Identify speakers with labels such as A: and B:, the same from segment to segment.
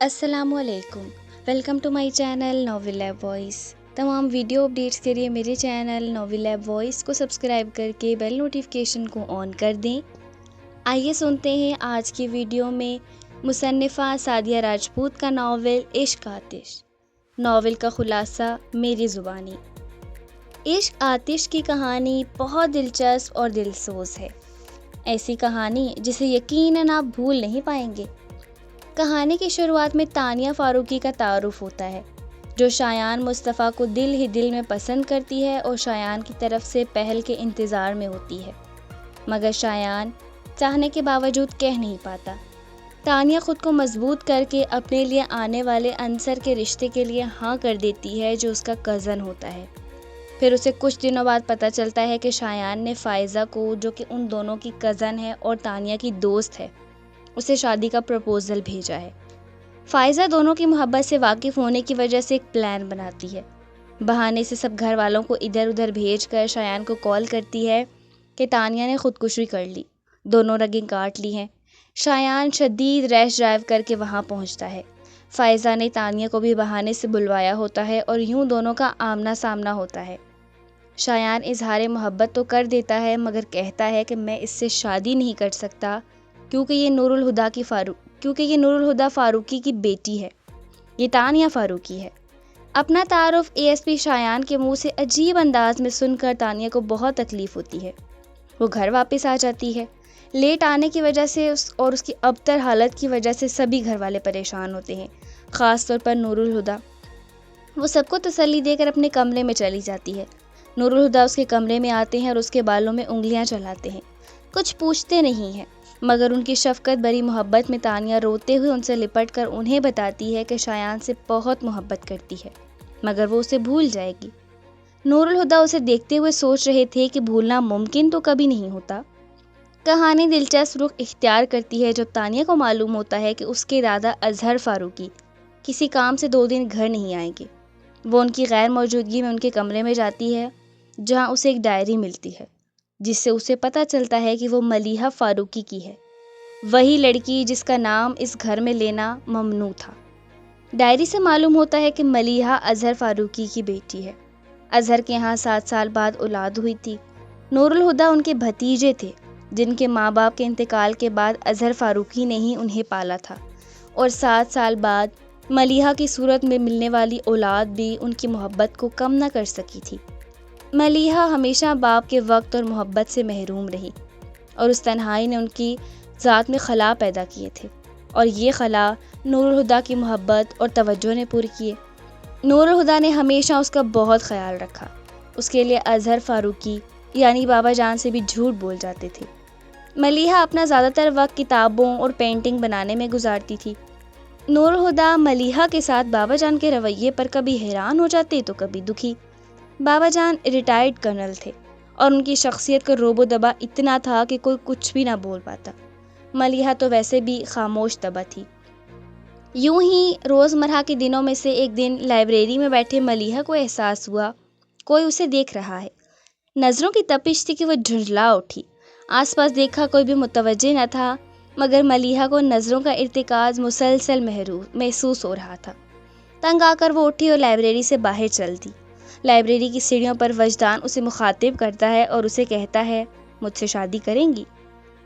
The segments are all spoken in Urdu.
A: السلام علیکم، welcome to my channel Novel Lab Voice. تمام ویڈیو اپڈیٹس کے لیے میرے چینل ناول لیب وائس کو سبسکرائب کر کے بیل نوٹیفیکیشن کو آن کر دیں۔ آئیے سنتے ہیں آج کی ویڈیو میں مصنفہ سعدیہ راجپوت کا ناول عشق آتش۔ ناول کا خلاصہ میری زبانی۔ عشق آتش کی کہانی بہت دلچسپ اور دلسوز ہے، ایسی کہانی جسے یقیناً آپ بھول نہیں پائیں گے۔ کہانی کی شروعات میں تانیہ فاروقی کا تعارف ہوتا ہے، جو شایان مصطفیٰ کو دل ہی دل میں پسند کرتی ہے اور شایان کی طرف سے پہل کے انتظار میں ہوتی ہے، مگر شایان چاہنے کے باوجود کہہ نہیں پاتا۔ تانیہ خود کو مضبوط کر کے اپنے لیے آنے والے انصر کے رشتے کے لیے ہاں کر دیتی ہے، جو اس کا کزن ہوتا ہے۔ پھر اسے کچھ دنوں بعد پتہ چلتا ہے کہ شایان نے فائزہ کو، جو کہ ان دونوں کی کزن ہے اور تانیہ کی دوست ہے، اسے شادی کا پروپوزل بھیجا ہے۔ فائزہ دونوں کی محبت سے واقف ہونے کی وجہ سے ایک پلان بناتی ہے۔ بہانے سے سب گھر والوں کو ادھر ادھر بھیج کر شایان کو کال کرتی ہے کہ تانیہ نے خودکشی کر لی، دونوں رگیں کاٹ لی ہیں۔ شایان شدید ریش ڈرائیو کر کے وہاں پہنچتا ہے۔ فائزہ نے تانیہ کو بھی بہانے سے بلوایا ہوتا ہے اور یوں دونوں کا آمنا سامنا ہوتا ہے۔ شایان اظہار محبت تو کر دیتا ہے، مگر کہتا ہے کہ میں اس سے شادی نہیں کر سکتا کیونکہ یہ نور الہدیٰ فاروقی کی بیٹی ہے، یہ تانیہ فاروقی ہے۔ اپنا تعارف ASP شایان کے منہ سے عجیب انداز میں سن کر تانیہ کو بہت تکلیف ہوتی ہے۔ وہ گھر واپس آ جاتی ہے۔ لیٹ آنے کی وجہ سے اور اس کی ابتر حالت کی وجہ سے سبھی گھر والے پریشان ہوتے ہیں، خاص طور پر نور الہدیٰ۔ وہ سب کو تسلی دے کر اپنے کمرے میں چلی جاتی ہے۔ نور الہدیٰ اس کے کمرے میں آتے ہیں اور اس کے بالوں میں انگلیاں چلاتے ہیں، کچھ پوچھتے نہیں ہیں، مگر ان کی شفقت بھری محبت میں تانیہ روتے ہوئے ان سے لپٹ کر انہیں بتاتی ہے کہ شایان سے بہت محبت کرتی ہے، مگر وہ اسے بھول جائے گی۔ نور الہدیٰ اسے دیکھتے ہوئے سوچ رہے تھے کہ بھولنا ممکن تو کبھی نہیں ہوتا۔ کہانی دلچسپ رخ اختیار کرتی ہے جب تانیہ کو معلوم ہوتا ہے کہ اس کے دادا اظہر فاروقی کسی کام سے 2 دن گھر نہیں آئیں گے۔ وہ ان کی غیر موجودگی میں ان کے کمرے میں جاتی ہے، جہاں اسے ایک ڈائری ملتی ہے، جس سے اسے پتہ چلتا ہے کہ وہ ملیحہ فاروقی کی ہے، وہی لڑکی جس کا نام اس گھر میں لینا ممنوع تھا۔ ڈائری سے معلوم ہوتا ہے کہ ملیحہ اظہر فاروقی کی بیٹی ہے۔ اظہر کے یہاں 7 سال بعد اولاد ہوئی تھی۔ نور الہدیٰ ان کے بھتیجے تھے، جن کے ماں باپ کے انتقال کے بعد اظہر فاروقی نے ہی انہیں پالا تھا، اور 7 سال بعد ملیحہ کی صورت میں ملنے والی اولاد بھی ان کی محبت کو کم نہ کر سکی تھی۔ ملیحہ ہمیشہ باپ کے وقت اور محبت سے محروم رہی، اور اس تنہائی نے ان کی ذات میں خلا پیدا کیے تھے، اور یہ خلا نور الہدیٰ کی محبت اور توجہ نے پوری کیے۔ نور الہدیٰ نے ہمیشہ اس کا بہت خیال رکھا، اس کے لیے اظہر فاروقی یعنی بابا جان سے بھی جھوٹ بول جاتے تھے۔ ملیحہ اپنا زیادہ تر وقت کتابوں اور پینٹنگ بنانے میں گزارتی تھی۔ نور الہدیٰ ملیحہ کے ساتھ بابا جان کے رویے پر کبھی حیران ہو جاتے تو کبھی دکھی۔ بابا جان ریٹائرڈ کرنل تھے، اور ان کی شخصیت کا روب و دبا اتنا تھا کہ کوئی کچھ بھی نہ بول پاتا۔ ملیحہ تو ویسے بھی خاموش طبع تھی۔ یوں ہی روزمرہ کے دنوں میں سے ایک دن لائبریری میں بیٹھے ملیحہ کو احساس ہوا کوئی اسے دیکھ رہا ہے۔ نظروں کی تپش تھی کہ وہ جھنجھلا اٹھی۔ آس پاس دیکھا، کوئی بھی متوجہ نہ تھا، مگر ملیحہ کو نظروں کا ارتکاز مسلسل محسوس ہو رہا تھا۔ تنگ آ کر وہ اٹھی اور لائبریری سے باہر چل دی۔ لائبریری کی سیڑھیوں پر وجدان اسے مخاطب کرتا ہے اور اسے کہتا ہے، مجھ سے شادی کریں گی؟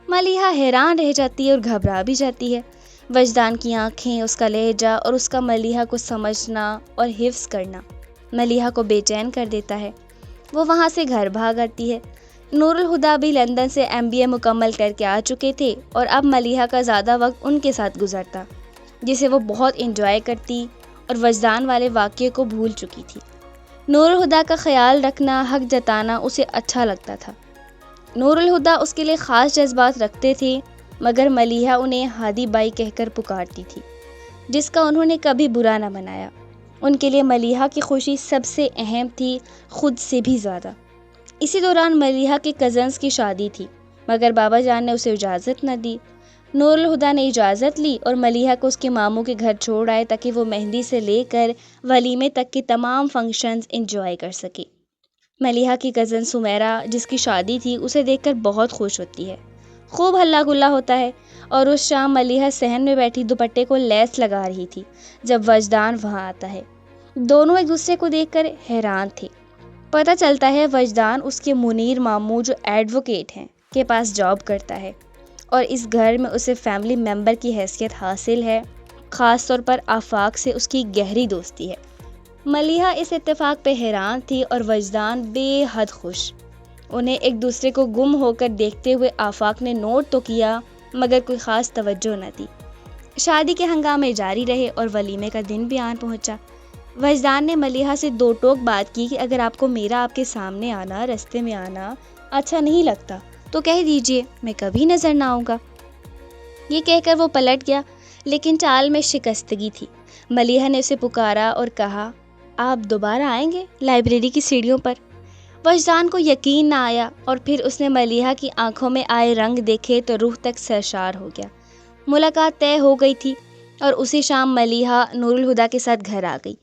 A: ملیحہ حیران رہ جاتی ہے اور گھبرا بھی جاتی ہے۔ وجدان کی آنکھیں، اس کا لہجہ اور اس کا ملیحہ کو سمجھنا اور حفظ کرنا ملیحہ کو بے چین کر دیتا ہے۔ وہ وہاں سے گھر بھاگ آتی ہے۔ نور الہدیٰ بھی لندن سے MBA مکمل کر کے آ چکے تھے، اور اب ملیحہ کا زیادہ وقت ان کے ساتھ گزرتا، جسے وہ بہت انجوائے کرتی اور وجدان والے واقعے کو بھول چکی تھی۔ نور الہدیٰ کا خیال رکھنا، حق جتانا اسے اچھا لگتا تھا۔ نور الہدیٰ اس کے لیے خاص جذبات رکھتے تھے، مگر ملیحہ انہیں ہادی بائی کہہ کر پکارتی تھی، جس کا انہوں نے کبھی برا نہ منایا۔ ان کے لیے ملیحہ کی خوشی سب سے اہم تھی، خود سے بھی زیادہ۔ اسی دوران ملیحہ کے کزنز کی شادی تھی، مگر بابا جان نے اسے اجازت نہ دی۔ نور الہدیٰ نے اجازت لی اور ملیحہ کو اس کے ماموں کے گھر چھوڑ آئے تاکہ وہ مہندی سے لے کر ولیمے تک کے تمام فنکشنز انجوائے کر سکے۔ ملیحہ کی کزن سمیرہ، جس کی شادی تھی، اسے دیکھ کر بہت خوش ہوتی ہے۔ خوب ہلا گلا ہوتا ہے اور اس شام ملیحہ صحن میں بیٹھی دوپٹے کو لیس لگا رہی تھی جب وجدان وہاں آتا ہے۔ دونوں ایک دوسرے کو دیکھ کر حیران تھے۔ پتہ چلتا ہے وجدان اس کے منیر ماموں جو ایڈوکیٹ ہیں کے پاس جاب کرتا ہے اور اس گھر میں اسے فیملی ممبر کی حیثیت حاصل ہے۔ خاص طور پر آفاق سے اس کی گہری دوستی ہے۔ ملیحہ اس اتفاق پہ حیران تھی اور وجدان بے حد خوش۔ انہیں ایک دوسرے کو گم ہو کر دیکھتے ہوئے آفاق نے نوٹ تو کیا مگر کوئی خاص توجہ نہ دی۔ شادی کے ہنگامے جاری رہے اور ولیمے کا دن بھی آن پہنچا۔ وجدان نے ملیحہ سے دو ٹوک بات کی کہ اگر آپ کو میرا آپ کے سامنے آنا، رستے میں آنا اچھا نہیں لگتا تو کہہ دیجئے، میں کبھی نظر نہ آؤں گا۔ یہ کہہ کر وہ پلٹ گیا، لیکن چال میں شکستگی تھی۔ ملیحہ نے اسے پکارا اور کہا، آپ دوبارہ آئیں گے لائبریری کی سیڑھیوں پر؟ وجدان کو یقین نہ آیا اور پھر اس نے ملیحہ کی آنکھوں میں آئے رنگ دیکھے تو روح تک سرشار ہو گیا۔ ملاقات طے ہو گئی تھی اور اسی شام ملیحہ نور الہدیٰ کے ساتھ گھر آ گئی۔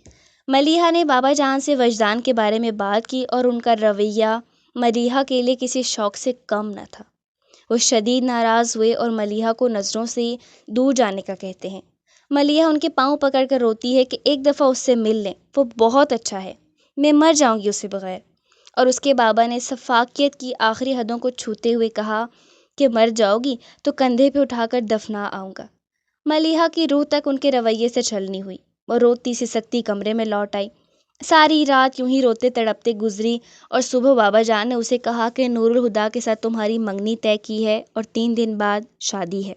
A: ملیحہ نے بابا جان سے وجدان کے بارے میں بات کی اور ان کا رویہ ملیحہ کے لیے کسی شوق سے کم نہ تھا۔ وہ شدید ناراض ہوئے اور ملیحہ کو نظروں سے دور جانے کا کہتے ہیں۔ ملیحہ ان کے پاؤں پکڑ کر روتی ہے کہ ایک دفعہ اس سے مل لیں، وہ بہت اچھا ہے، میں مر جاؤں گی اس سے بغیر۔ اور اس کے بابا نے سفاکیت کی آخری حدوں کو چھوتے ہوئے کہا کہ مر جاؤ گی تو کندھے پہ اٹھا کر دفنا آؤں گا۔ ملیحہ کی روح تک ان کے رویے سے چھلنی ہوئی۔ وہ روتی سسکتی کمرے میں لوٹ آئی۔ ساری رات یوں ہی روتے تڑپتے گزری اور صبح بابا جان نے اسے کہا کہ نور الہدیٰ کے ساتھ تمہاری منگنی طے کی ہے اور 3 دن بعد شادی ہے۔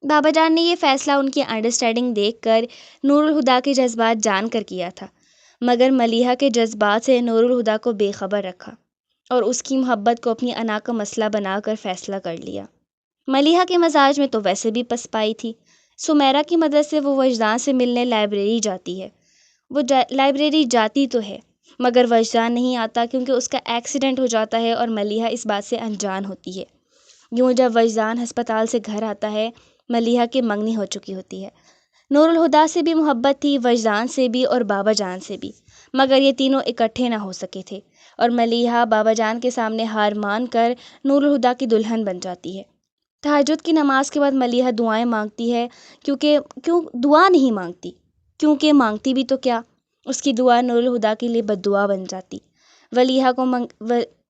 A: بابا جان نے یہ فیصلہ ان کی انڈرسٹینڈنگ دیکھ کر نور الہدیٰ کے جذبات جان کر کیا تھا، مگر ملیحہ کے جذبات سے نور الہدیٰ کو بے خبر رکھا اور اس کی محبت کو اپنی انا کا مسئلہ بنا کر فیصلہ کر لیا۔ ملیحہ کے مزاج میں تو ویسے بھی پسپائی تھی۔ سمیرہ کی مدد سے وہ وجدان سے ملنے لائبریری جاتی ہے۔ وہ لائبریری جاتی تو ہے مگر وجدان نہیں آتا کیونکہ اس کا ایکسیڈنٹ ہو جاتا ہے اور ملیحہ اس بات سے انجان ہوتی ہے۔ یوں جب وجدان ہسپتال سے گھر آتا ہے، ملیحہ کی منگنی ہو چکی ہوتی ہے۔ نور الہدیٰ سے بھی محبت تھی، وجدان سے بھی اور بابا جان سے بھی، مگر یہ تینوں اکٹھے نہ ہو سکے تھے اور ملیحہ بابا جان کے سامنے ہار مان کر نور الہدیٰ کی دلہن بن جاتی ہے۔ تہجد کی نماز کے بعد ملیحہ دعائیں مانگتی ہے کیونکہ مانگتی بھی تو کیا، اس کی دعا نور الہدیٰ کے لیے بد دعا بن جاتی۔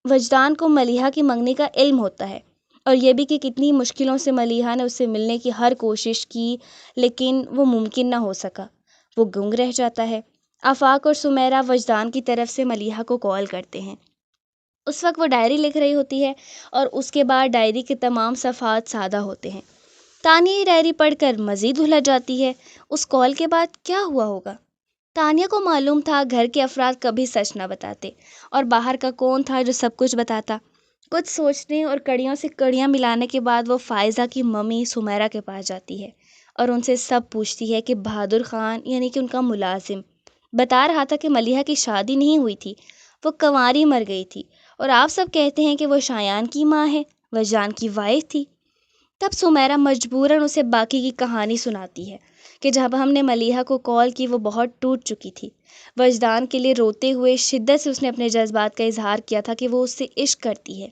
A: وجدان کو ملیحہ کی منگنی کا علم ہوتا ہے اور یہ بھی کہ کتنی مشکلوں سے ملیحہ نے اس سے ملنے کی ہر کوشش کی لیکن وہ ممکن نہ ہو سکا۔ وہ گنگ رہ جاتا ہے۔ آفاق اور سمیرہ وجدان کی طرف سے ملیحہ کو کال کرتے ہیں۔ اس وقت وہ ڈائری لکھ رہی ہوتی ہے اور اس کے بعد ڈائری کے تمام صفحات سادہ ہوتے ہیں۔ تانیہ یہ ڈائری پڑھ کر مزید الجھ جاتی ہے۔ اس کال کے بعد کیا ہوا ہوگا؟ تانیہ کو معلوم تھا گھر کے افراد کبھی سچ نہ بتاتے اور باہر کا کون تھا جو سب کچھ بتاتا۔ کچھ سوچنے اور کڑیوں سے کڑیاں ملانے کے بعد وہ فائزہ کی ممی سمیرہ کے پاس جاتی ہے اور ان سے سب پوچھتی ہے کہ بہادر خان یعنی کہ ان کا ملازم بتا رہا تھا کہ ملیحہ کی شادی نہیں ہوئی تھی، وہ کنواری مر گئی تھی اور آپ سب کہتے ہیں کہ وہ شایان کی ماں ہے، وجدان کی وائف تھی۔ تب سمیرہ مجبوراً اسے باقی کی کہانی سناتی ہے کہ جب ہم نے ملیحہ کو کال کی وہ بہت ٹوٹ چکی تھی۔ وجدان کے لیے روتے ہوئے شدت سے اس نے اپنے جذبات کا اظہار کیا تھا کہ وہ اس سے عشق کرتی ہے۔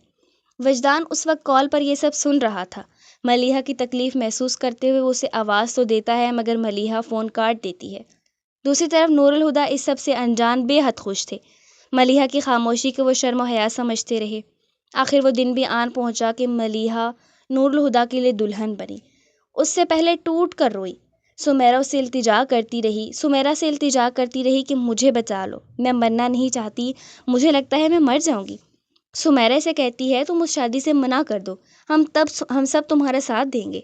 A: وجدان اس وقت کال پر یہ سب سن رہا تھا۔ ملیحہ کی تکلیف محسوس کرتے ہوئے وہ اسے آواز تو دیتا ہے مگر ملیحہ فون کاٹ دیتی ہے۔ دوسری طرف نور الہدیٰ اس سب سے انجان بے حد خوش تھے۔ ملیحہ کی خاموشی کو وہ شرم و حیا سمجھتے رہے۔ آخر وہ دن بھی آن پہنچا کہ ملیحہ نور الہدیٰ کے لیے دلہن بنی۔ اس سے پہلے ٹوٹ کر روئی۔ سمیرہ سے التجا کرتی رہی کہ مجھے بچا لو، میں مرنا نہیں چاہتی، مجھے لگتا ہے میں مر جاؤں گی۔ سمیرہ سے کہتی ہے تم اس شادی سے منع کر دو، ہم سب تمہارا ساتھ دیں گے۔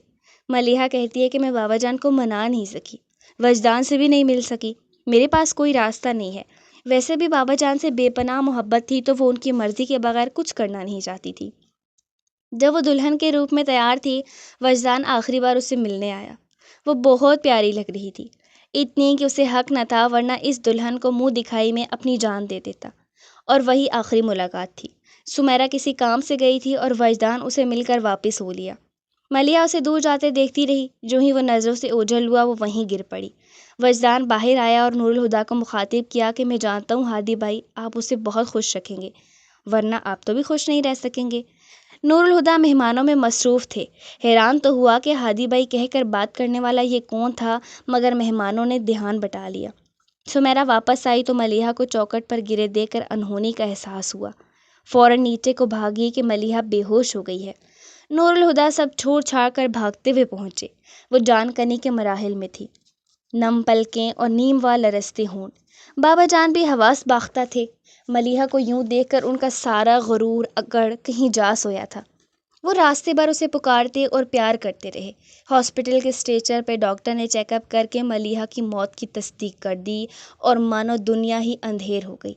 A: ملیحہ کہتی ہے کہ میں بابا جان کو منا نہیں سکی، وجدان سے بھی نہیں مل سکی، میرے پاس کوئی راستہ نہیں ہے۔ ویسے بھی بابا جان سے بے پناہ محبت تھی تو وہ ان کی مرضی کے بغیر کچھ کرنا نہیں چاہتی تھی۔ جب وہ دلہن کے روپ میں تیار تھی، وجدان آخری بار اسے ملنے آیا۔ وہ بہت پیاری لگ رہی تھی، اتنی کہ اسے حق نہ تھا ورنہ اس دلہن کو منہ دکھائی میں اپنی جان دے دیتا۔ اور وہی آخری ملاقات تھی۔ سمیرہ کسی کام سے گئی تھی اور وجدان اسے مل کر واپس ہو لیا۔ ملیحہ اسے دور جاتے دیکھتی رہی، جو ہی وہ نظروں سے اوجھل ہوا وہ وہیں گر پڑی۔ وجدان باہر آیا اور نور الہدیٰ کو مخاطب کیا کہ میں جانتا ہوں ہادی بھائی آپ اسے بہت خوش رکھیں گے، ورنہ آپ تو بھی خوش نہیں رہ سکیں گے۔ نور الہدیٰ مہمانوں میں مصروف تھے۔ حیران تو ہوا کہ ہادی بھائی کہہ کر بات کرنے والا یہ کون تھا، مگر مہمانوں نے دھیان بٹا لیا۔ سمیرا واپس آئی تو ملیحہ کو چوکھٹ پر گرے دیکھ کر انہونی کا احساس ہوا۔ فوراً نیچے کو بھاگی کہ ملیحہ بے ہوش ہو گئی ہے۔ نور الہدیٰ سب چھوڑ چھاڑ کر بھاگتے ہوئے پہنچے۔ وہ جان کنی کے مراحل میں تھی، نم پلکیں اور نیم وار لرزتے ہونٹ۔ بابا جان بھی حواس باختہ تھے۔ ملیحہ کو یوں دیکھ کر ان کا سارا غرور اکڑ کہیں جا سویا تھا۔ وہ راستے بھر اسے پکارتے اور پیار کرتے رہے۔ ہاسپٹل کے اسٹریچر پہ ڈاکٹر نے چیک اپ کر کے ملیحہ کی موت کی تصدیق کر دی اور مانو دنیا ہی اندھیر ہو گئی۔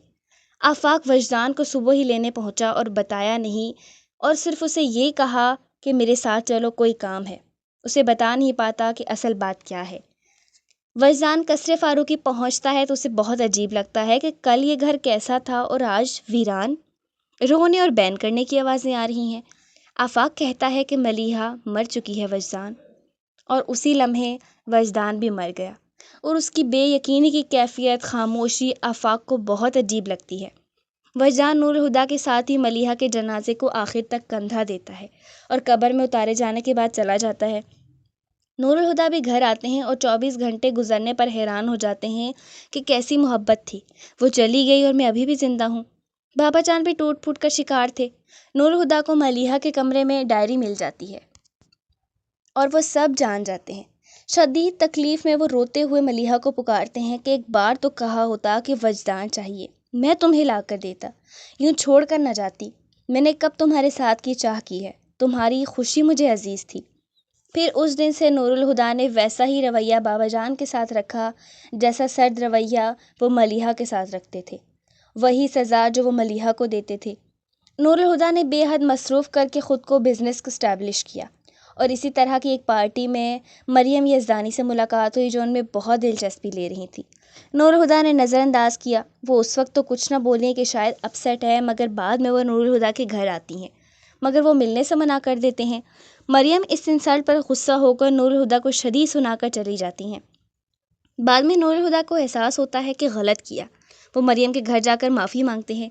A: آفاق وجدان کو صبح ہی لینے پہنچا اور بتایا نہیں، اور صرف اسے یہ کہا کہ میرے ساتھ چلو، کوئی کام ہے۔ اسے بتا نہیں پاتا کہ اصل بات کیا ہے۔ وجدان قصر فاروقی پہنچتا ہے تو اسے بہت عجیب لگتا ہے کہ کل یہ گھر کیسا تھا اور آج ویران۔ رونے اور بین کرنے کی آوازیں آ رہی ہیں۔ آفاق کہتا ہے کہ ملیحہ مر چکی ہے وجدان، اور اسی لمحے وجدان بھی مر گیا، اور اس کی بے یقینی کی کیفیت، خاموشی آفاق کو بہت عجیب لگتی ہے۔ وجدان نور الہدیٰ کے ساتھ ہی ملیحہ کے جنازے کو آخر تک کندھا دیتا ہے اور قبر میں اتارے جانے کے بعد چلا جاتا ہے۔ نور الہدیٰ بھی گھر آتے ہیں اور 24 گھنٹے گزرنے پر حیران ہو جاتے ہیں کہ کیسی محبت تھی، وہ چلی گئی اور میں ابھی بھی زندہ ہوں۔ بابا جان بھی ٹوٹ پھوٹ کر شکار تھے۔ نور الہدیٰ کو ملیحہ کے کمرے میں ڈائری مل جاتی ہے اور وہ سب جان جاتے ہیں۔ شدید تکلیف میں وہ روتے ہوئے ملیحہ کو پکارتے ہیں کہ ایک بار تو کہا ہوتا کہ وجدان چاہیے، میں تمہیں لا کر دیتا، یوں چھوڑ کر نہ جاتی۔ میں نے کب تمہارے ساتھ کی چاہ کی ہے، تمہاری خوشی مجھے عزیز تھی۔ پھر اس دن سے نور الہدیٰ نے ویسا ہی رویہ بابا جان کے ساتھ رکھا جیسا سرد رویہ وہ ملیحہ کے ساتھ رکھتے تھے، وہی سزا جو وہ ملیحہ کو دیتے تھے۔ نور الہدیٰ نے بے حد مصروف کر کے خود کو بزنس کو اسٹیبلش کیا، اور اسی طرح کی ایک پارٹی میں مریم یزدانی سے ملاقات ہوئی جو ان میں بہت دلچسپی لے رہی تھی۔ نور الہدیٰ نے نظر انداز کیا۔ وہ اس وقت تو کچھ نہ بولیں کہ شاید اپسیٹ ہے، مگر بعد میں وہ نور الہدیٰ کے گھر آتی ہیں، مگر وہ ملنے سے منع کر دیتے ہیں۔ مریم اس انسلٹ پر غصہ ہو کر نور الہدیٰ کو شدید سنا کر چلی جاتی ہیں۔ بعد میں نور الہدیٰ کو احساس ہوتا ہے کہ غلط کیا۔ وہ مریم کے گھر جا کر معافی مانگتے ہیں۔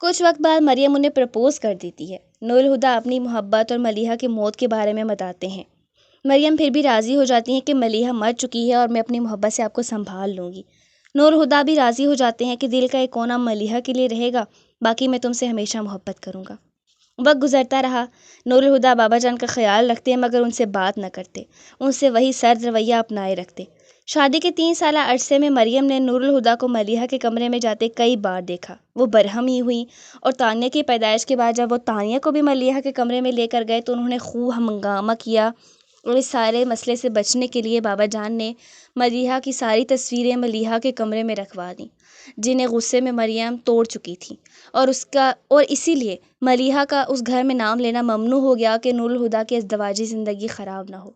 A: کچھ وقت بعد مریم انہیں پرپوز کر دیتی ہے۔ نور الہدیٰ اپنی محبت اور ملیحہ کی موت کے بارے میں بتاتے ہیں۔ مریم پھر بھی راضی ہو جاتی ہیں کہ ملیحہ مر چکی ہے اور میں اپنی محبت سے آپ کو سنبھال لوں گی۔ نور الہدیٰ بھی راضی ہو جاتے ہیں کہ دل کا ایک کونا ملیحہ کے لیے رہے گا، باقی میں تم سے ہمیشہ محبت کروں گا۔ وقت گزرتا رہا۔ نور الہدیٰ بابا جان کا خیال رکھتے ہیں مگر ان سے بات نہ کرتے، ان سے وہی سرد رویہ اپنائے رکھتے۔ شادی کے 3 سالہ عرصے میں مریم نے نور الہدیٰ کو ملیحہ کے کمرے میں جاتے کئی بار دیکھا۔ وہ برہم ہی ہوئی، اور تانیہ کی پیدائش کے بعد جب وہ تانیہ کو بھی ملیحہ کے کمرے میں لے کر گئے تو انہوں نے خوب ہنگامہ کیا، اور اس سارے مسئلے سے بچنے کے لیے بابا جان نے ملیحہ کی ساری تصویریں ملیحہ کے کمرے میں رکھوا دیں، جنہیں غصے میں مریم توڑ چکی تھی، اور اسی لیے ملیحہ کا اس گھر میں نام لینا ممنوع ہو گیا کہ نور الہدیٰ کی ازدواجی زندگی خراب نہ ہو۔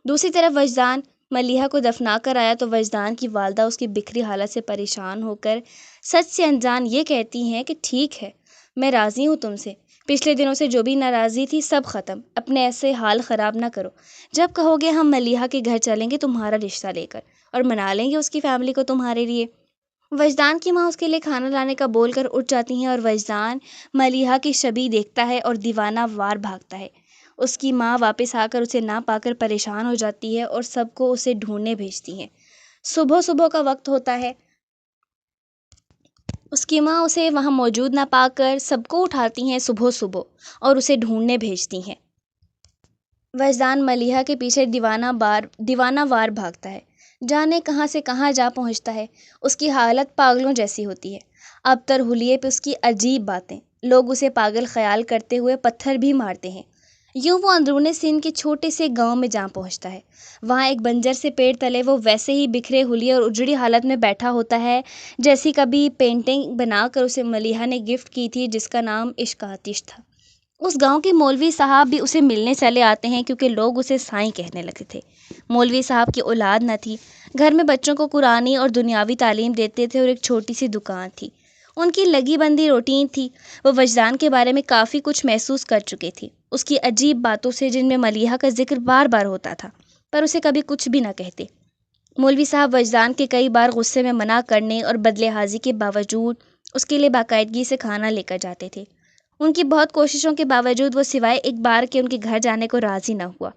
A: دوسری طرف وجدان ملیحہ کو دفنا کر آیا تو وجدان کی والدہ اس کی بکھری حالت سے پریشان ہو کر سچ سے انجان یہ کہتی ہیں کہ ٹھیک ہے، میں راضی ہوں تم سے، پچھلے دنوں سے جو بھی ناراضی تھی سب ختم، اپنے ایسے حال خراب نہ کرو، جب کہو گے ہم ملیحہ کے گھر چلیں گے تمہارا رشتہ لے کر، اور منا لیں گے اس کی فیملی کو تمہارے لیے۔ وجدان کی ماں اس کے لیے کھانا لانے کا بول کر اٹھ جاتی ہیں، اور وجدان ملیحہ کی شبیہ دیکھتا ہے اور دیوانہ وار بھاگتا ہے۔ اس کی ماں واپس آ کر اسے نہ پا کر پریشان ہو جاتی ہے اور سب کو اسے ڈھونڈنے بھیجتی ہیں۔ صبح کا وقت ہوتا ہے۔ اس کی ماں اسے وہاں موجود نہ پا کر سب کو اٹھاتی ہیں صبح اور اسے ڈھونڈنے بھیجتی ہیں۔ وجدان ملیحہ کے پیچھے دیوانہ وار بھاگتا ہے، جانے کہاں سے کہاں جا پہنچتا ہے۔ اس کی حالت پاگلوں جیسی ہوتی ہے۔ ابتر حلیے پہ اس کی عجیب باتیں، لوگ اسے پاگل خیال کرتے ہوئے پتھر بھی مارتے ہیں۔ یوں وہ اندرون سندھ کے چھوٹے سے گاؤں میں جا پہنچتا ہے۔ وہاں ایک بنجر سے پیڑ تلے وہ ویسے ہی بکھرے حلیے اور اجڑی حالت میں بیٹھا ہوتا ہے جیسی کبھی پینٹنگ بنا کر اسے ملیحہ نے گفٹ کی تھی، جس کا نام عشق آتش تھا۔ اس گاؤں کے مولوی صاحب بھی اسے ملنے چلے آتے ہیں کیونکہ لوگ اسے سائیں کہنے لگے تھے۔ مولوی صاحب کی اولاد نہ تھی، گھر میں بچوں کو قرآنی اور دنیاوی تعلیم دیتے تھے اور ایک چھوٹی سی دکان تھی۔ ان کی لگی بندی روٹین تھی۔ وہ وجدان کے بارے میں کافی کچھ محسوس کر چکے تھی، اس کی عجیب باتوں سے جن میں ملیحہ کا ذکر بار بار ہوتا تھا، پر اسے کبھی کچھ بھی نہ کہتے۔ مولوی صاحب وجدان کے کئی بار غصے میں منع کرنے اور بدلحاظی کے باوجود اس کے لیے باقاعدگی سے کھانا لے کر جاتے تھے۔ ان کی بہت کوششوں کے باوجود وہ سوائے ایک بار کے ان کے گھر جانے کو راضی نہ ہوا۔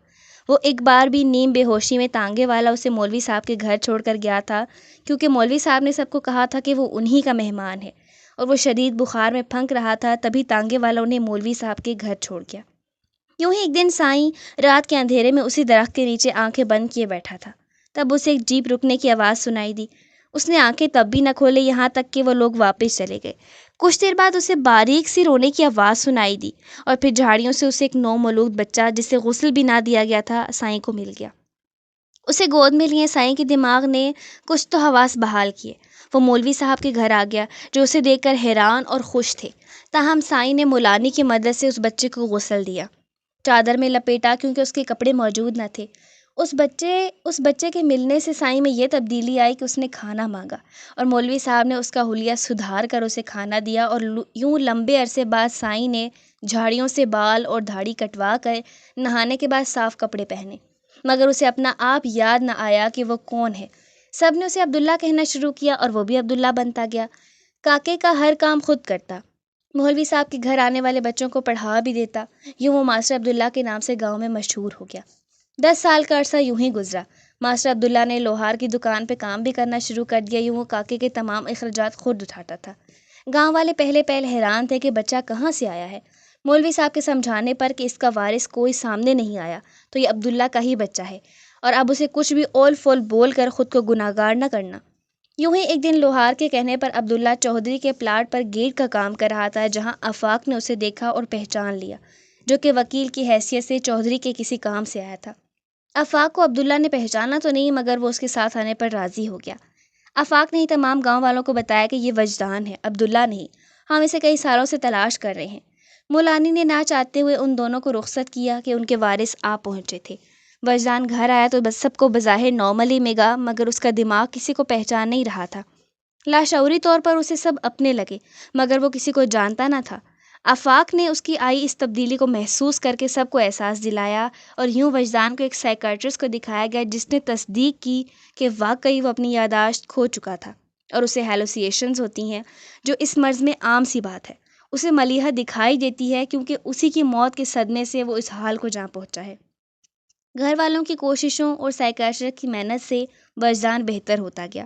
A: وہ ایک بار بھی نیم بے ہوشی میں تانگے والا اسے مولوی صاحب کے گھر چھوڑ کر گیا تھا، کیونکہ مولوی صاحب نے سب کو کہا تھا کہ وہ انہی کا مہمان ہے، اور وہ شدید بخار میں پھنک رہا تھا، تبھی تانگے والا انہیں مولوی صاحب کے گھر چھوڑ گیا۔ یوں ہی ایک دن سائیں رات کے اندھیرے میں اسی درخت کے نیچے آنکھیں بند کیے بیٹھا تھا، تب اسے ایک جیپ رکنے کی آواز سنائی دی۔ اس نے آنکھیں تب بھی نہ کھولے یہاں تک کہ وہ لوگ واپس چلے گئے۔ کچھ دیر بعد اسے باریک سی رونے کی آواز سنائی دی، اور پھر جھاڑیوں سے اسے ایک نو مولود بچہ جسے غسل بھی نہ دیا گیا تھا سائیں کو مل گیا۔ اسے گود میں لیے سائیں کے دماغ نے کچھ تو حواس بحال کیے۔ وہ مولوی صاحب کے گھر آ گیا، جو اسے دیکھ کر حیران اور خوش تھے۔ تاہم سائیں نے مولانی کی مدد سے اس بچے کو غسل دیا، چادر میں لپیٹا، کیونکہ اس کے کپڑے موجود نہ تھے۔ اس بچے کے ملنے سے سائیں میں یہ تبدیلی آئی کہ اس نے کھانا مانگا، اور مولوی صاحب نے اس کا حلیہ سدھار کر اسے کھانا دیا، اور یوں لمبے عرصے بعد سائیں نے جھاڑیوں سے بال اور داڑھی کٹوا کر نہانے کے بعد صاف کپڑے پہنے، مگر اسے اپنا آپ یاد نہ آیا کہ وہ کون ہے۔ سب نے اسے عبداللہ کہنا شروع کیا، اور وہ بھی عبداللہ بنتا گیا۔ کاکے کا ہر کام خود کرتا، مولوی صاحب کے گھر آنے والے بچوں کو پڑھا بھی دیتا، یوں وہ ماسٹر عبداللہ کے نام سے گاؤں میں مشہور ہو گیا۔ 10 سال کا عرصہ یوں ہی گزرا۔ ماسٹر عبداللہ نے لوہار کی دکان پہ کام بھی کرنا شروع کر دیا، یوں وہ کاکے کے تمام اخراجات خود اٹھاتا تھا۔ گاؤں والے پہلے حیران تھے کہ بچہ کہاں سے آیا ہے۔ مولوی صاحب کے سمجھانے پر کہ اس کا وارث کوئی سامنے نہیں آیا تو یہ عبداللہ کا ہی بچہ ہے، اور اب اسے کچھ بھی اول فول بول کر خود کو گناہگار نہ کرنا۔ یوں ہی ایک دن لوہار کے کہنے پر عبداللہ چودھری کے پلاٹ پر گیٹ کا کام کر رہا تھا، جہاں آفاق نے اسے دیکھا اور پہچان لیا، جو کہ وکیل کی حیثیت سے چودھری کے کسی کام سے آیا تھا۔ آفاق کو عبداللہ نے پہچانا تو نہیں، مگر وہ اس کے ساتھ آنے پر راضی ہو گیا۔ آفاق نے ہی تمام گاؤں والوں کو بتایا کہ یہ وجدان ہے، عبداللہ نہیں، ہم اسے کئی سالوں سے تلاش کر رہے ہیں۔ مولانی نے نہ چاہتے ہوئے ان دونوں کو رخصت کیا کہ ان کے وارث آ پہنچے تھے۔ وجدان گھر آیا تو بس سب کو بظاہر نارمل ہی ملا، مگر اس کا دماغ کسی کو پہچان نہیں رہا تھا۔ لاشعوری طور پر اسے سب اپنے لگے، مگر وہ کسی کو جانتا نہ تھا۔ آفاق نے اس کی آئی اس تبدیلی کو محسوس کر کے سب کو احساس دلایا، اور یوں وجدان کو ایک سائیکیٹرسٹ کو دکھایا گیا، جس نے تصدیق کی کہ واقعی وہ اپنی یادداشت کھو چکا تھا، اور اسے ہیلوسینیشنز ہوتی ہیں، جو اس مرض میں عام سی بات ہے۔ اسے ملیحہ دکھائی دیتی ہے، کیونکہ اسی کی موت کے صدمے سے وہ اس حال کو جا پہنچا ہے۔ گھر والوں کی کوششوں اور سائیکیٹرسٹ کی محنت سے وجدان بہتر ہوتا گیا۔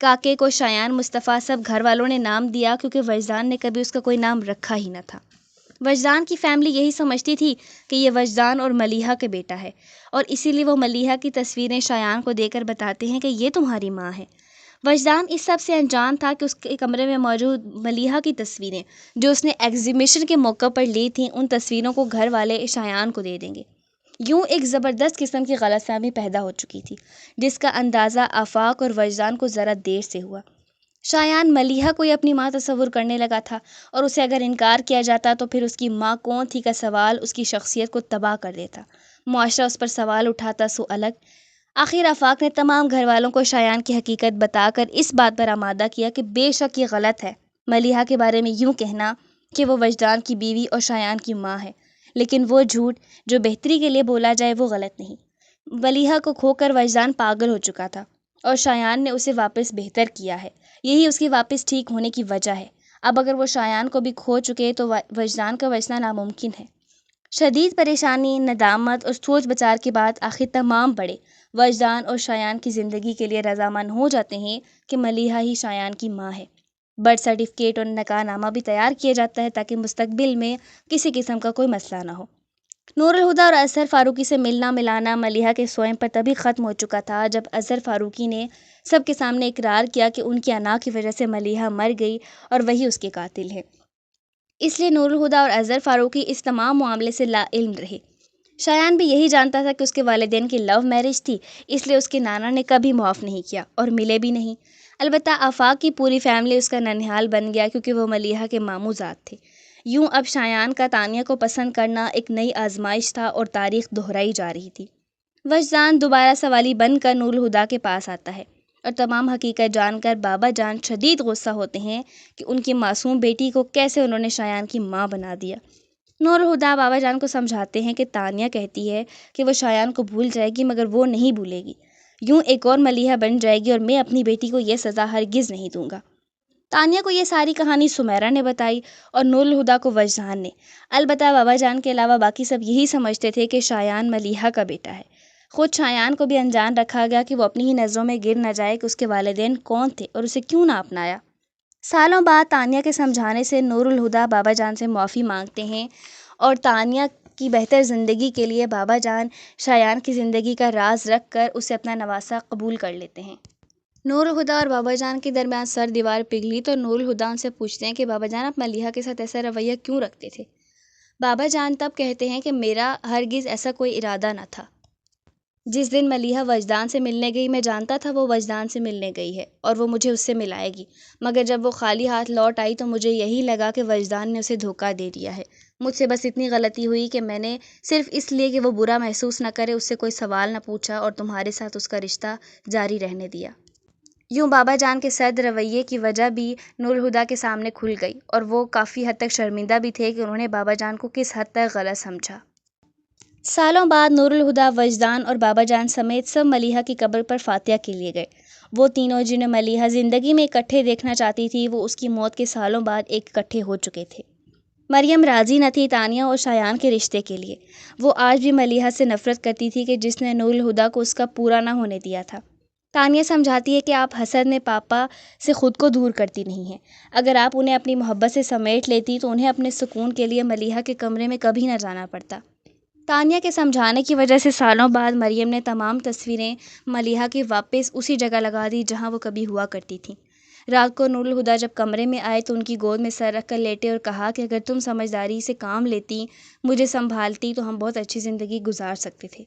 A: کاکے کو شایان مصطفیٰ سب گھر والوں نے نام دیا، کیونکہ وجدان نے کبھی اس کا کوئی نام رکھا ہی نہ تھا۔ وجدان کی فیملی یہی سمجھتی تھی کہ یہ وجدان اور ملیحہ کے بیٹا ہے، اور اسی لیے وہ ملیحہ کی تصویریں شایان کو دے کر بتاتے ہیں کہ یہ تمہاری ماں ہے۔ وجدان اس سب سے انجان تھا کہ اس کے کمرے میں موجود ملیحہ کی تصویریں جو اس نے ایگزیبیشن کے موقع پر لی تھیں، ان تصویروں کو گھر والے شایان کو دے دیں گے۔ یوں ایک زبردست قسم کی غلط فہمی پیدا ہو چکی تھی، جس کا اندازہ آفاق اور وجدان کو ذرا دیر سے ہوا۔ شایان ملیحہ کو اپنی ماں تصور کرنے لگا تھا، اور اسے اگر انکار کیا جاتا تو پھر اس کی ماں کون تھی کا سوال اس کی شخصیت کو تباہ کر دیتا۔ معاشرہ اس پر سوال اٹھاتا سو الگ۔ آخر آفاق نے تمام گھر والوں کو شایان کی حقیقت بتا کر اس بات پر آمادہ کیا کہ بے شک یہ غلط ہے ملیحہ کے بارے میں یوں کہنا کہ وہ وجدان کی بیوی اور شایان کی ماں ہے، لیکن وہ جھوٹ جو بہتری کے لیے بولا جائے وہ غلط نہیں۔ ملیحہ کو کھو کر وجدان پاگل ہو چکا تھا، اور شایان نے اسے واپس بہتر کیا ہے، یہی اس کی واپس ٹھیک ہونے کی وجہ ہے۔ اب اگر وہ شایان کو بھی کھو چکے تو وجدان کا بچنا ناممکن ہے۔ شدید پریشانی، ندامت اور سوچ بچار کے بعد آخر تمام بڑے وجدان اور شایان کی زندگی کے لیے رضامند ہو جاتے ہیں کہ ملیحہ ہی شایان کی ماں ہے۔ برتھ سرٹیفکیٹ اور نکاح نامہ بھی تیار کیا جاتا ہے تاکہ مستقبل میں کسی قسم کا کوئی مسئلہ نہ ہو۔ نور الہدیٰ اور اظہر فاروقی سے ملنا ملانا ملیحہ کے سوئم پر تبھی ختم ہو چکا تھا جب اظہر فاروقی نے سب کے سامنے اقرار کیا کہ ان کی انا کی وجہ سے ملیحہ مر گئی اور وہی اس کے قاتل ہے۔ اس لیے نور الہدیٰ اور اظہر فاروقی اس تمام معاملے سے لا علم رہے۔ شایان بھی یہی جانتا تھا کہ اس کے والدین کی لو میرج تھی، اس لیے اس کے نانا نے کبھی معاف نہیں کیا اور ملے بھی نہیں۔ البتہ آفاق کی پوری فیملی اس کا ننہال بن گیا، کیونکہ وہ ملیحہ کے ماموں زاد تھے۔ یوں اب شایان کا تانیہ کو پسند کرنا ایک نئی آزمائش تھا، اور تاریخ دہرائی جا رہی تھی۔ وجدان دوبارہ سوالی بن کر نور الہدیٰ کے پاس آتا ہے، اور تمام حقیقت جان کر بابا جان شدید غصہ ہوتے ہیں کہ ان کی معصوم بیٹی کو کیسے انہوں نے شایان کی ماں بنا دیا۔ نور الہدیٰ بابا جان کو سمجھاتے ہیں کہ تانیہ کہتی ہے کہ وہ شایان کو بھول جائے گی، مگر وہ نہیں بھولے گی، یوں ایک اور ملیحہ بن جائے گی، اور میں اپنی بیٹی کو یہ سزا ہرگز نہیں دوں گا۔ تانیہ کو یہ ساری کہانی سمیرہ نے بتائی اور نور الہدیٰ کو وجدان نے۔ البتہ بابا جان کے علاوہ باقی سب یہی سمجھتے تھے کہ شایان ملیحہ کا بیٹا ہے۔ خود شایان کو بھی انجان رکھا گیا کہ وہ اپنی ہی نظروں میں گر نہ جائے کہ اس کے والدین کون تھے اور اسے کیوں نہ اپنایا۔ سالوں بعد تانیہ کے سمجھانے سے نور الہدیٰ بابا جان سے معافی مانگتے ہیں اور تانیہ کی بہتر زندگی کے لیے بابا جان شایان کی زندگی کا راز رکھ کر اسے اپنا نواسہ قبول کر لیتے ہیں۔ نور الہدیٰ اور بابا جان کے درمیان سر دیوار پگھلی تو نور الہدیٰ ان سے پوچھتے ہیں کہ بابا جان آپ ملیحہ کے ساتھ ایسا رویہ کیوں رکھتے تھے؟ بابا جان تب کہتے ہیں کہ میرا ہرگز ایسا کوئی ارادہ نہ تھا۔ جس دن ملیحہ وجدان سے ملنے گئی میں جانتا تھا وہ وجدان سے ملنے گئی ہے اور وہ مجھے اس سے ملائے گی، مگر جب وہ خالی ہاتھ لوٹ آئی تو مجھے یہی لگا کہ وجدان نے اسے دھوکہ دے دیا ہے۔ مجھ سے بس اتنی غلطی ہوئی کہ میں نے صرف اس لیے کہ وہ برا محسوس نہ کرے اس سے کوئی سوال نہ پوچھا اور تمہارے ساتھ اس کا رشتہ جاری رہنے دیا۔ یوں بابا جان کے سرد رویے کی وجہ بھی نور الہدیٰ کے سامنے کھل گئی اور وہ کافی حد تک شرمندہ بھی تھے کہ انہوں نے بابا جان کو کس حد تک غلط سمجھا۔ سالوں بعد نور الہدیٰ، وجدان اور بابا جان سمیت سب ملیحہ کی قبر پر فاتحہ کے لیے گئے۔ وہ تینوں جنہیں ملیحہ زندگی میں اکٹھے دیکھنا چاہتی تھی وہ اس کی موت کے سالوں بعد ایک اکٹھے ہو چکے تھے۔ مریم راضی نہ تھی تانیہ اور شایان کے رشتے کے لیے۔ وہ آج بھی ملیحہ سے نفرت کرتی تھی کہ جس نے نور الہدیٰ کو اس کا پورا نہ ہونے دیا تھا۔ تانیہ سمجھاتی ہے کہ آپ حسد میں پاپا سے خود کو دور کرتی نہیں ہیں۔ اگر آپ انہیں اپنی محبت سے سمیٹ لیتی تو انہیں اپنے سکون کے لیے ملیحہ کے کمرے میں کبھی نہ جانا پڑتا۔ تانیہ کے سمجھانے کی وجہ سے سالوں بعد مریم نے تمام تصویریں ملیحہ کی واپس اسی جگہ لگا دی جہاں وہ کبھی ہوا کرتی تھیں۔ رات کو نور الہدیٰ جب کمرے میں آئے تو ان کی گود میں سر رکھ کر لیٹے اور کہا کہ اگر تم سمجھداری سے کام لیتی، مجھے سنبھالتی تو ہم بہت اچھی زندگی گزار سکتے تھے۔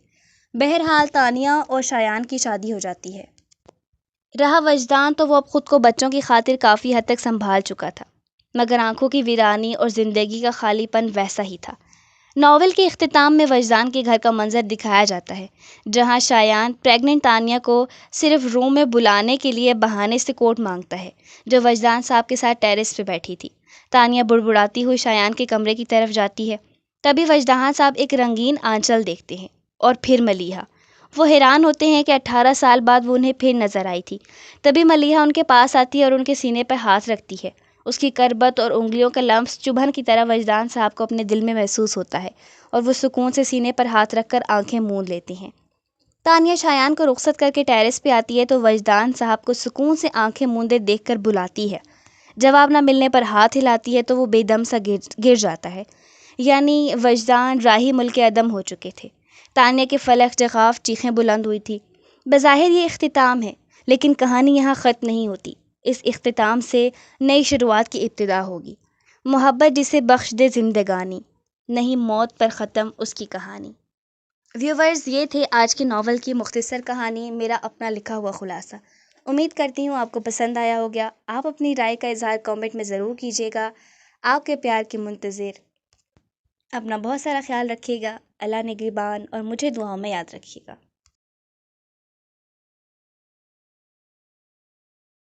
A: بہرحال تانیہ اور شایان کی شادی ہو جاتی ہے۔ رہا وجدان تو وہ اب خود کو بچوں کی خاطر کافی حد تک سنبھال چکا تھا، مگر آنکھوں کی ویرانی اور زندگی کا خالی پن ویسا ہی تھا۔ ناول کے اختتام میں وجدان کے گھر کا منظر دکھایا جاتا ہے جہاں شایان پریگننٹ تانیہ کو صرف روم میں بلانے کے لیے بہانے سے کوٹ مانگتا ہے، جو وجدان صاحب کے ساتھ ٹیرس پہ بیٹھی تھی۔ تانیہ بڑبڑاتی ہوئی شایان کے کمرے کی طرف جاتی ہے۔ تبھی وجدان صاحب ایک رنگین آنچل دیکھتے ہیں اور پھر ملیحہ۔ وہ حیران ہوتے ہیں کہ 18 سال بعد وہ انہیں پھر نظر آئی تھی۔ تبھی ملیحہ ان کے پاس آتی ہے اور ان کے سینے پر ہاتھ رکھتی ہے۔ اس کی کربت اور انگلیوں کا لمس چبھن کی طرح وجدان صاحب کو اپنے دل میں محسوس ہوتا ہے اور وہ سکون سے سینے پر ہاتھ رکھ کر آنکھیں موند لیتے ہیں۔ تانیہ شایان کو رخصت کر کے ٹیرس پہ آتی ہے تو وجدان صاحب کو سکون سے آنکھیں موندے دیکھ کر بلاتی ہے۔ جواب نہ ملنے پر ہاتھ ہلاتی ہے تو وہ بے دم سا گر جاتا ہے، یعنی وجدان راہی ملک عدم ہو چکے تھے۔ تانیہ کے فلک جغاف چیخیں بلند ہوئی تھی۔ بظاہر یہ اختتام ہے، لیکن کہانی یہاں ختم نہیں ہوتی۔ اس اختتام سے نئی شروعات کی ابتدا ہوگی۔ محبت جسے بخش دے زندگانی، نہیں موت پر ختم اس کی کہانی۔ ویورز، یہ تھے آج کے ناول کی مختصر کہانی، میرا اپنا لکھا ہوا خلاصہ۔ امید کرتی ہوں آپ کو پسند آیا ہوگا۔ آپ اپنی رائے کا اظہار کامنٹ میں ضرور کیجیے گا۔ آپ کے پیار کی منتظر۔ اپنا بہت سارا خیال رکھیے گا۔ اللہ نگہبان اور مجھے دعاؤں میں یاد رکھیے گا۔